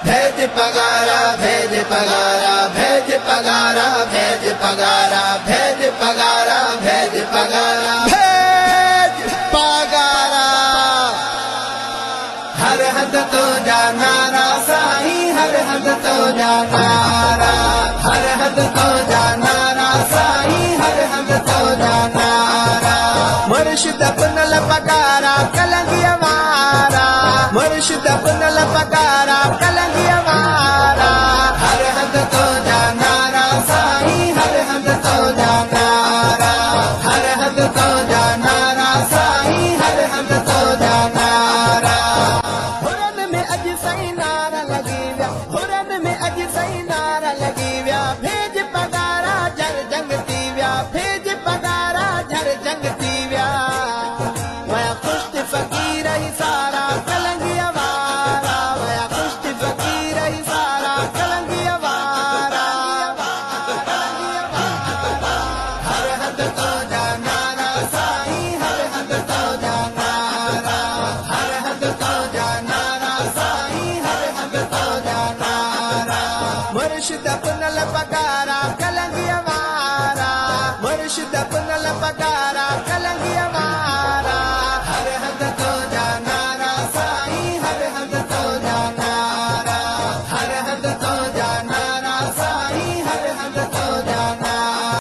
भेज पगारा भेज पगारा भेज पगारा भेज पगारा भेज पगारा भेज पगारा भेज पगारा। हर हद तो जानारा साईं, हर हद तो जानारा, हर हद तो जानारा साईं, हर हद तो जानारा। मुर्शिद अपनल पगारा कलंगिया मारा, मुर्शिद अपनल पगारा कलंगिया मारा। हर हद तो जानारा साईं, हर हद तो जानारा, हर हद तो जानारा साईं, हर हद तो जानारा। हुरन में अज सही नारा लगी व्या, हुरन में अज सही नारा लगी व्या। भेज पगारा झर जंगती व्या, भेज पगारा झर जंगती व्या। मैं खुश फकीर ही सारा कलंगिया वारा, मैं खुश फकीर ही सारा कलंगिया वारा। हर हद तो जानारा साईं, हर हद तो जानारा, हर हद तो जानारा साईं, हर हद तो जानारा। मुर्शिद अपनल पगारा कलंगिया वारा, मुर्शिद अपनल पगारा कलंगिया वारा।